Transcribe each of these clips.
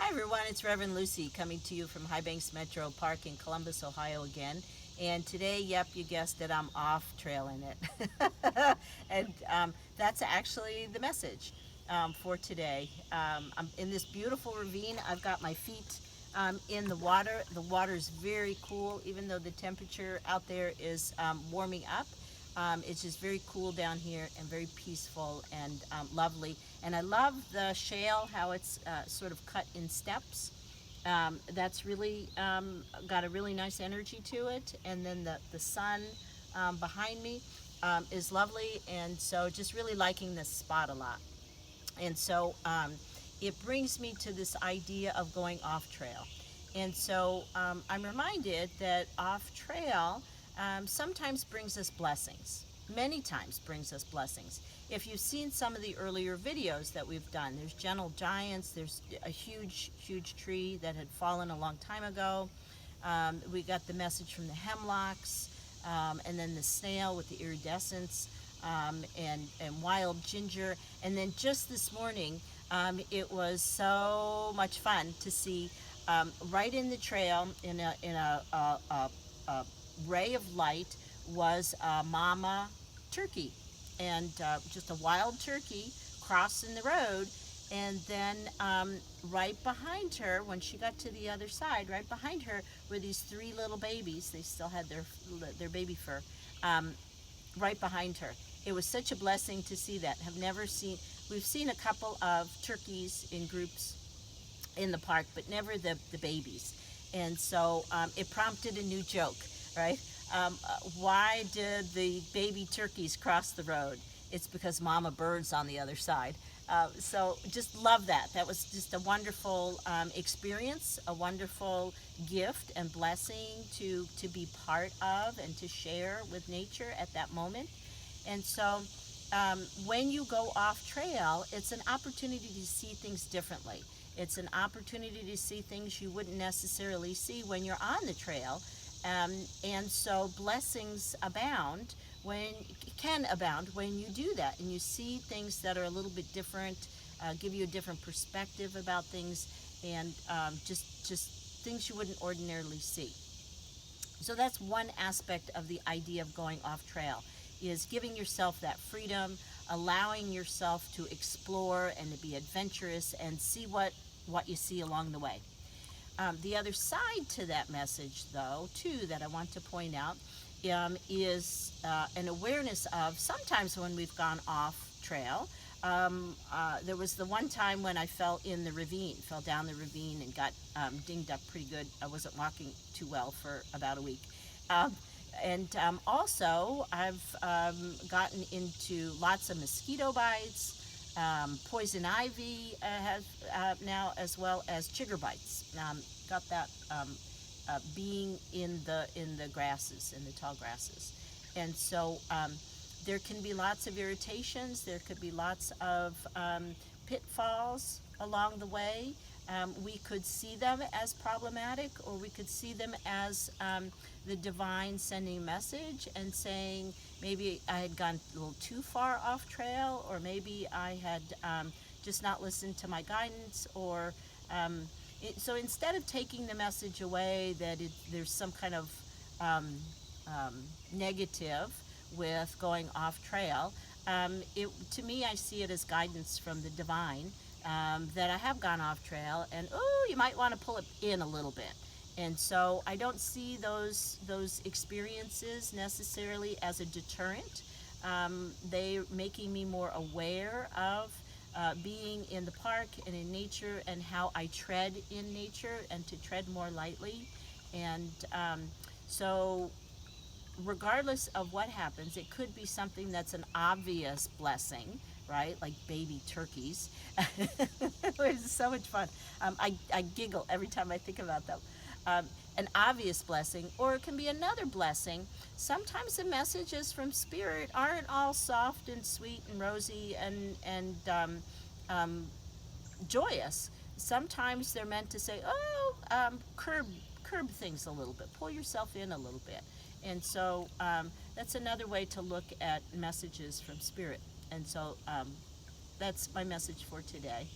Hi everyone, it's Reverend Lucy coming to you from High Banks Metro Park in Columbus, Ohio again. And today, yep, you guessed it, I'm off trailing it. And that's actually the message for today. I'm in this beautiful ravine. I've got my feet in the water. The water is very cool, even though the temperature out there is warming up. It's just very cool down here and very peaceful and lovely. And I love the shale, how it's sort of cut in steps. That's really got a really nice energy to it. And then the sun behind me is lovely. And so just really liking this spot a lot. And so it brings me to this idea of going off trail. And so I'm reminded that off trail sometimes brings us blessings. Many times brings us blessings. If you've seen some of the earlier videos that we've done, there's gentle giants, there's a huge tree that had fallen a long time ago. We got the message from the hemlocks, and then the snail with the iridescence, and wild ginger. And then just this morning, it was so much fun to see right in the trail, in a ray of light, was a mama turkey, and just a wild turkey crossing the road. And then right behind her, when she got to the other side, right behind her were these three little babies. They still had their baby fur right behind her. It was such a blessing to see that. We've seen a couple of turkeys in groups in the park, but never the babies. And so it prompted a new joke, right? Why did the baby turkeys cross the road? It's because mama bird's on the other side. So just love that. That was just a wonderful experience, a wonderful gift and blessing to be part of and to share with nature at that moment. And so when you go off trail, it's an opportunity to see things differently. It's an opportunity to see things you wouldn't necessarily see when you're on the trail. And so blessings can abound when you do that, and you see things that are a little bit different, give you a different perspective about things, and just things you wouldn't ordinarily see. So that's one aspect of the idea of going off trail, is giving yourself that freedom, allowing yourself to explore and to be adventurous and see what you see along the way. The other side to that message, though, too, that I want to point out, is an awareness of sometimes when we've gone off trail. There was the one time when I fell down the ravine and got dinged up pretty good. I wasn't walking too well for about a week. And also, I've gotten into lots of mosquito bites. Poison ivy has now, as well as chigger bites. Got that being in the grasses, in the tall grasses. And so there can be lots of irritations. There could be lots of pitfalls along the way. We could see them as problematic, or we could see them as the divine sending a message and saying maybe I had gone a little too far off trail, or maybe I had just not listened to my guidance, or so instead of taking the message away that there's some kind of negative with going off trail, to me, I see it as guidance from the divine, that I have gone off trail, and you might want to pull it in a little bit. And so I don't see those experiences necessarily as a deterrent. They're making me more aware of being in the park and in nature, and how I tread in nature, and to tread more lightly. And so regardless of what happens, it could be something that's an obvious blessing, right? Like baby turkeys. It's so much fun. I giggle every time I think about them. An obvious blessing, or it can be another blessing. Sometimes the messages from Spirit aren't all soft and sweet and rosy and joyous. Sometimes they're meant to say, curb things a little bit, pull yourself in a little bit. And so that's another way to look at messages from Spirit. And so that's my message for today.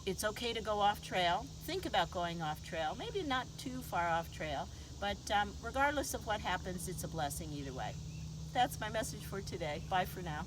It's okay to go off trail. Think about going off trail. Maybe not too far off trail, but regardless of what happens, it's a blessing either way. That's my message for today. Bye for now.